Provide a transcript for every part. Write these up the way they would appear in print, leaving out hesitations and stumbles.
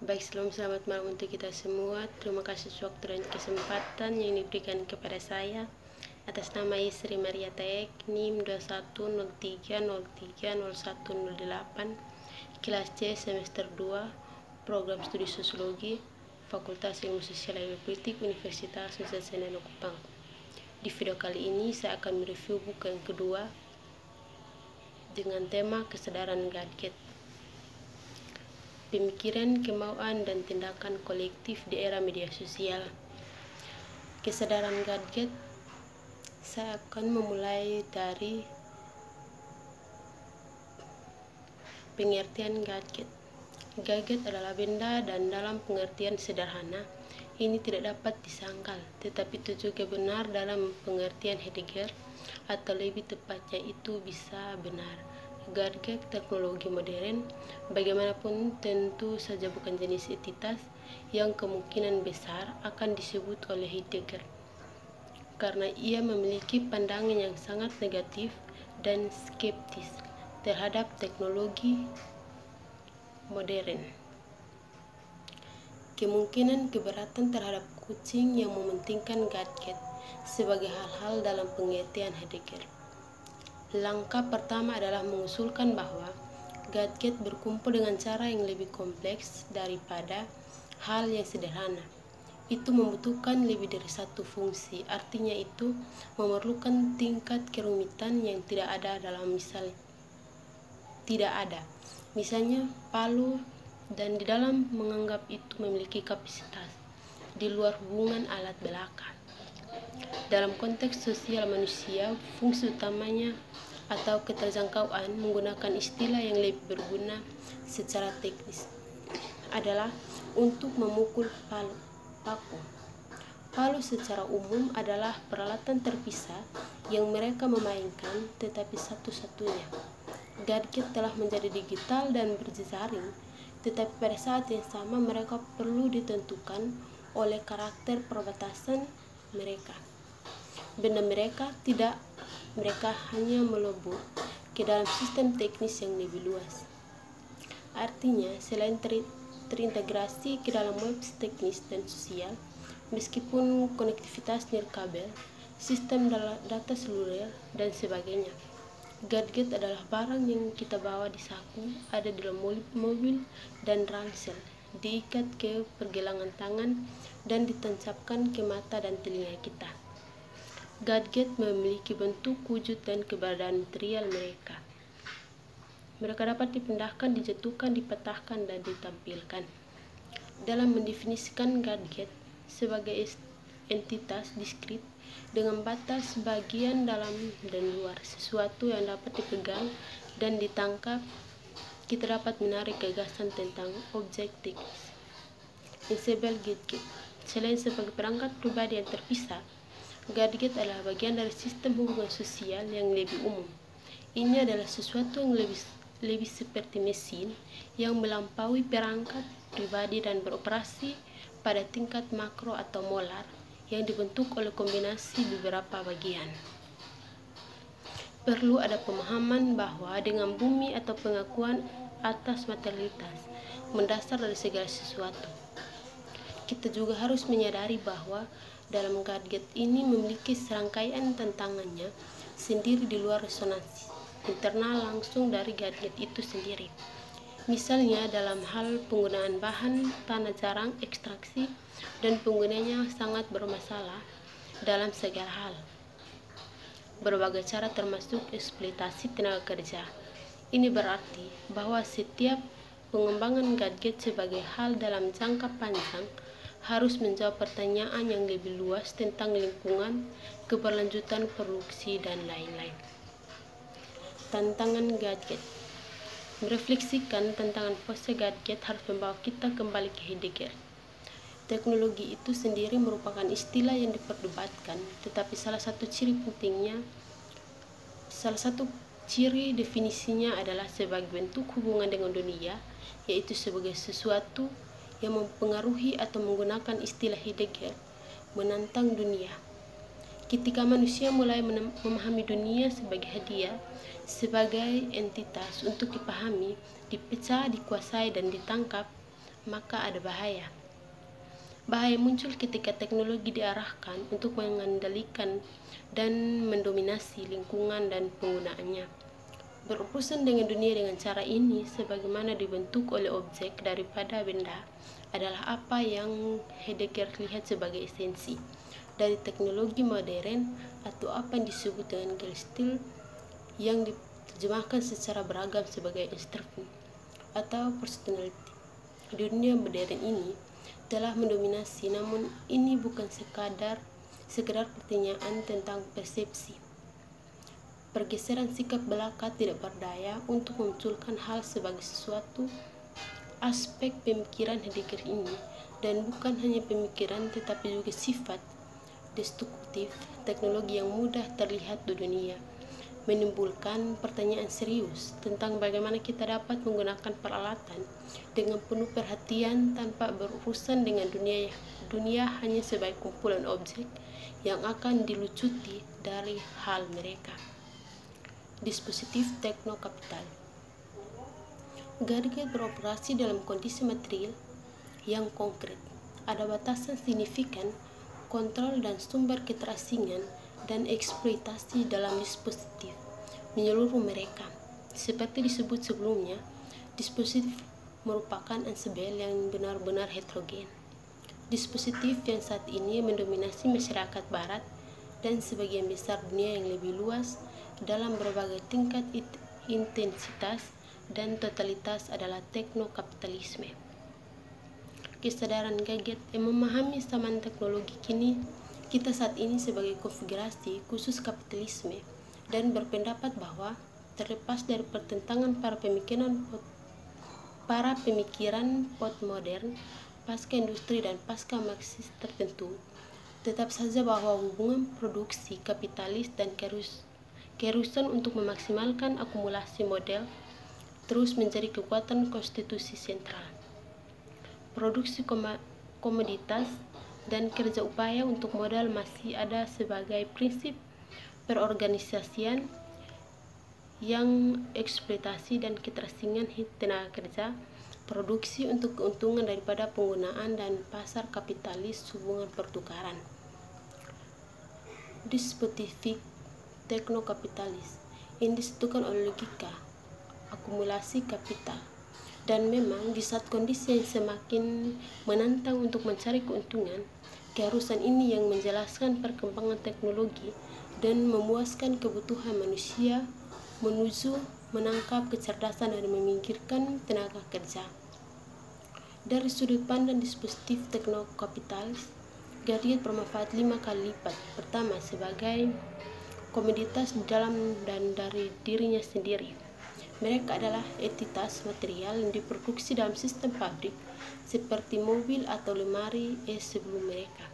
Baik, selamat malam untuk kita semua. Terima kasih waktu dan kesempatan yang diberikan kepada saya. Atas nama istri Maria Taek, NIM 2103030108, kelas C semester 2, program studi sosiologi, Fakultas Ilmu Sosial dan Politik, Universitas Nusa Tenggara Kupang. Di video kali ini saya akan mereview buku yang kedua dengan tema kesadaran gadget. Pemikiran, kemauan, dan tindakan kolektif di era media sosial. Kesadaran gadget, saya akan memulai dari pengertian gadget. Gadget adalah benda, dan dalam pengertian sederhana, ini tidak dapat disangkal, tetapi itu juga benar dalam pengertian Heidegger, atau lebih tepatnya itu bisa benar. Gadget teknologi modern, bagaimanapun tentu saja bukan jenis entitas yang kemungkinan besar akan disebut oleh Heidegger, karena ia memiliki pandangan yang sangat negatif dan skeptis terhadap teknologi modern. Kemungkinan keberatan terhadap kucing yang mementingkan gadget sebagai hal-hal dalam pengertian Heidegger. Langkah pertama adalah mengusulkan bahwa gadget berkumpul dengan cara yang lebih kompleks daripada hal yang sederhana. Itu membutuhkan lebih dari satu fungsi, artinya itu memerlukan tingkat kerumitan yang tidak ada misalnya palu, dan di dalam menganggap itu memiliki kapasitas di luar hubungan alat belaka. Dalam konteks sosial manusia, fungsi utamanya atau keterjangkauan menggunakan istilah yang lebih berguna secara teknis adalah untuk memukul paku. Palu secara umum adalah peralatan terpisah yang mereka memainkan, tetapi satu-satunya. Gadget telah menjadi digital dan berjejaring, tetapi pada saat yang sama mereka perlu ditentukan oleh karakter perbatasan mereka. Benda mereka hanya melebur ke dalam sistem teknis yang lebih luas. Artinya, selain terintegrasi ke dalam web teknis dan sosial, meskipun konektivitas nirkabel, sistem data seluler, dan sebagainya, gadget adalah barang yang kita bawa di saku, ada dalam mobil dan ransel, diikat ke pergelangan tangan, dan ditancapkan ke mata dan telinga kita. Gadget memiliki bentuk, wujud, dan keberadaan material mereka. Mereka dapat dipindahkan, dijatuhkan, dipatahkan, dan ditampilkan. Dalam mendefinisikan gadget sebagai entitas diskrit dengan batas bagian dalam dan luar, sesuatu yang dapat dipegang dan ditangkap, kita dapat menarik gagasan tentang objek teknis. Ensemble gadget, selain sebagai perangkat pribadi yang terpisah, gadget adalah bagian dari sistem hubungan sosial yang lebih umum. Ini adalah sesuatu yang lebih seperti mesin yang melampaui perangkat pribadi dan beroperasi pada tingkat makro atau molar yang dibentuk oleh kombinasi beberapa bagian. Perlu ada pemahaman bahwa dengan bumi atau pengakuan atas materialitas mendasar dari segala sesuatu, kita juga harus menyadari bahwa dalam gadget ini memiliki serangkaian tantangannya sendiri di luar resonansi internal langsung dari gadget itu sendiri. Misalnya dalam hal penggunaan bahan tanah jarang ekstraksi dan penggunanya sangat bermasalah dalam segala hal. Berbagai cara termasuk eksploitasi tenaga kerja. Ini berarti bahwa setiap pengembangan gadget sebagai hal dalam jangka panjang harus menjawab pertanyaan yang lebih luas tentang lingkungan, keberlanjutan produksi, dan lain-lain. Tantangan gadget. Merefleksikan tantangan pose gadget harus membawa kita kembali ke Heidegger. Teknologi itu sendiri merupakan istilah yang diperdebatkan, tetapi salah satu ciri definisinya adalah sebagai bentuk hubungan dengan dunia, yaitu sebagai sesuatu yang mempengaruhi atau menggunakan istilah Heidegger, menantang dunia. Ketika manusia mulai memahami dunia sebagai hadiah, sebagai entitas untuk dipahami, dipecah, dikuasai, dan ditangkap, maka ada bahaya. Bahaya muncul ketika teknologi diarahkan untuk mengendalikan dan mendominasi lingkungan dan penggunaannya. Berurusan dengan dunia dengan cara ini, sebagaimana dibentuk oleh objek daripada benda, adalah apa yang Heidegger lihat sebagai esensi dari teknologi modern, atau apa yang disebut dengan Gestalt, yang diterjemahkan secara beragam sebagai instruksi atau personality. Dunia modern ini telah mendominasi, namun ini bukan sekedar pertanyaan tentang persepsi. Pergeseran sikap belaka tidak berdaya untuk memunculkan hal sebagai sesuatu aspek pemikiran Heidegger ini, dan bukan hanya pemikiran tetapi juga sifat destruktif teknologi yang mudah terlihat di dunia, menimbulkan pertanyaan serius tentang bagaimana kita dapat menggunakan peralatan dengan penuh perhatian tanpa berurusan dengan dunia hanya sebagai kumpulan objek yang akan dilucuti dari hal mereka. Dispositif teknokapital. Gadget beroperasi dalam kondisi material yang konkret. Ada batasan signifikan, kontrol dan sumber keterasingan dan eksploitasi dalam dispositif menyeluruh mereka. Seperti disebut sebelumnya, dispositif merupakan ensemble yang benar-benar heterogen. Dispositif yang saat ini mendominasi masyarakat barat dan sebagian besar dunia yang lebih luas dalam berbagai tingkat intensitas dan totalitas adalah teknokapitalisme. Kesadaran gadget yang memahami zaman teknologi kini kita saat ini sebagai konfigurasi khusus kapitalisme, dan berpendapat bahwa terlepas dari pertentangan para pemikiran postmodern pasca industri dan pasca Marxis tertentu, tetap saja bahwa hubungan produksi kapitalis dan keharusan untuk memaksimalkan akumulasi model terus menjadi kekuatan konstitusi sentral. Produksi komoditas dan kerja upaya untuk modal masih ada sebagai prinsip perorganisasian yang eksploitasi dan keterasingan tenaga kerja, produksi untuk keuntungan daripada penggunaan dan pasar kapitalis hubungan pertukaran. Dispositif teknokapitalis yang disatukan oleh logika akumulasi kapital. Dan memang di saat kondisi yang semakin menantang untuk mencari keuntungan, keharusan ini yang menjelaskan perkembangan teknologi dan memuaskan kebutuhan manusia menuju menangkap kecerdasan dan meminggirkan tenaga kerja. Dari sudut pandang dispositif teknokapitalis, gadget bermanfaat 5 kali lipat. Pertama, sebagai komoditas di dalam dan dari dirinya sendiri. Mereka adalah entitas material yang diproduksi dalam sistem pabrik seperti mobil atau lemari sebelum mereka.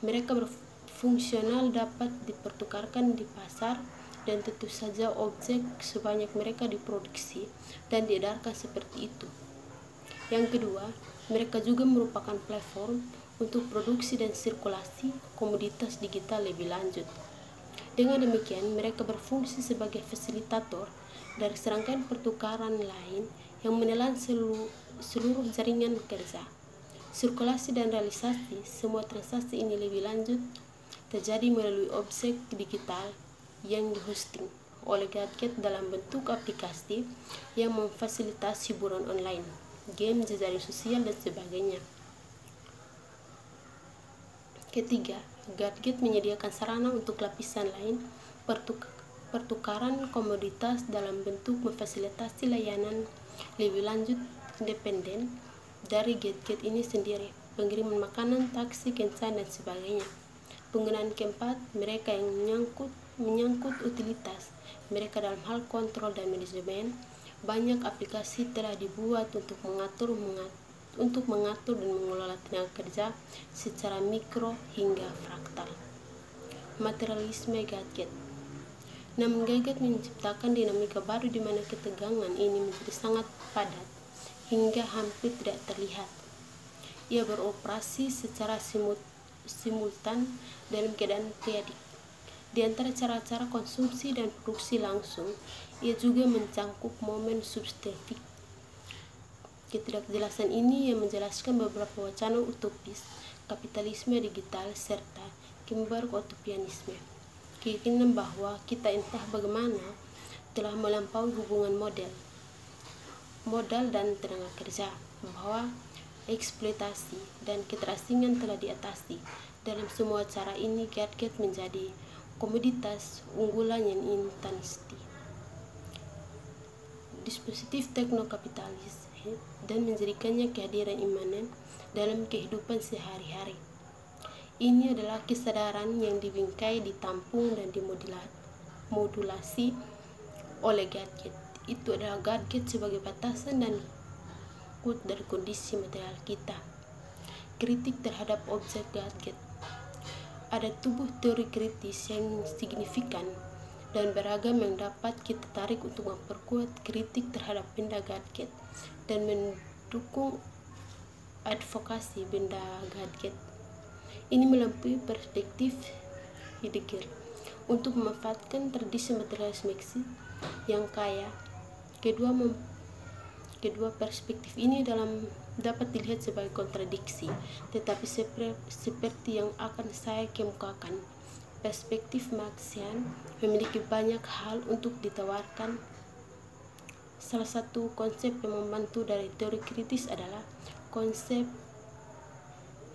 Mereka berfungsional, dapat dipertukarkan di pasar, dan tentu saja objek sebanyak mereka diproduksi dan diedarkan seperti itu. Yang kedua, mereka juga merupakan platform untuk produksi dan sirkulasi komoditas digital lebih lanjut. Dengan demikian, mereka berfungsi sebagai fasilitator dari serangkaian pertukaran lain yang menelan seluruh jaringan kerja. Sirkulasi dan realisasi semua transaksi ini lebih lanjut terjadi melalui objek digital yang dihosting oleh gadget dalam bentuk aplikasi yang memfasilitasi hiburan online, game, jejaring sosial, dan sebagainya. Ketiga, gadget menyediakan sarana untuk lapisan lain pertukaran komoditas dalam bentuk memfasilitasi layanan lebih lanjut independen dari gadget ini sendiri, pengiriman makanan, taksi, kencan, dan sebagainya. Penggunaan keempat, mereka yang menyangkut utilitas mereka dalam hal kontrol dan manajemen. Banyak aplikasi telah dibuat untuk mengatur dan mengelola tenaga kerja secara mikro hingga fraktal. Materialisme gadget. Namun gadget menciptakan dinamika baru di mana ketegangan ini menjadi sangat padat hingga hampir tidak terlihat. Ia beroperasi secara simultan dalam keadaan periodik. Di antara cara-cara konsumsi dan produksi langsung, ia juga mencangkup momen substantif Ketidakjelasan ini yang menjelaskan beberapa wacana utopis, kapitalisme digital, serta kimberg-utopianisme. Keyakinan bahwa kita entah bagaimana telah melampaui hubungan modal dan tenaga kerja, bahwa eksploitasi dan keterasingan telah diatasi. Dalam semua cara ini, gadget menjadi komoditas unggulan yang instansi dispositif teknokapitalis dan menjadikannya kehadiran imanen dalam kehidupan sehari-hari. Ini adalah kesadaran yang dibingkai, ditampung, dan dimodulasi oleh gadget. Itu adalah gadget sebagai batasan dan dari kondisi material kita. Kritik terhadap objek gadget. Ada tubuh teori kritis yang signifikan dan beragam yang dapat kita tarik untuk memperkuat kritik terhadap benda gadget dan mendukung advokasi benda gadget. Ini melampaui perspektif Heidegger untuk memanfaatkan tradisi materialisme yang kaya. Kedua perspektif ini dapat dilihat sebagai kontradiksi, tetapi seperti yang akan saya kemukakan, perspektif Marxian memiliki banyak hal untuk ditawarkan. Salah satu konsep yang membantu dari teori kritis adalah konsep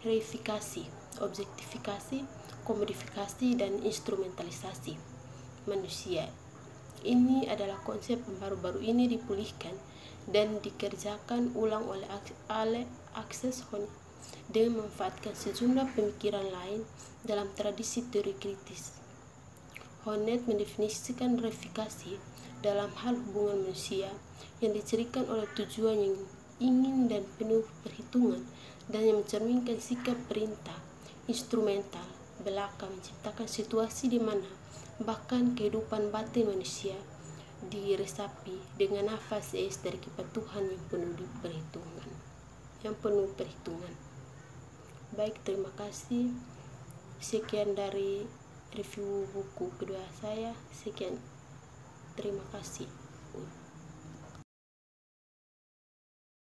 reifikasi, objektifikasi, komodifikasi, dan instrumentalisasi manusia. Ini adalah konsep yang baru-baru ini dipulihkan dan dikerjakan ulang oleh Access Honnet dengan memanfaatkan sejumlah pemikiran lain dalam tradisi teori kritis. Honnet mendefinisikan reifikasi dalam hal hubungan manusia yang dicirikan oleh tujuan yang ingin dan penuh perhitungan dan yang mencerminkan sikap perintah instrumental belaka menciptakan situasi di mana bahkan kehidupan batin manusia diresapi dengan nafas es dari kepatuhan yang penuh perhitungan. Baik, terima kasih. Sekian dari review buku kedua saya. Sekian. Terima kasih.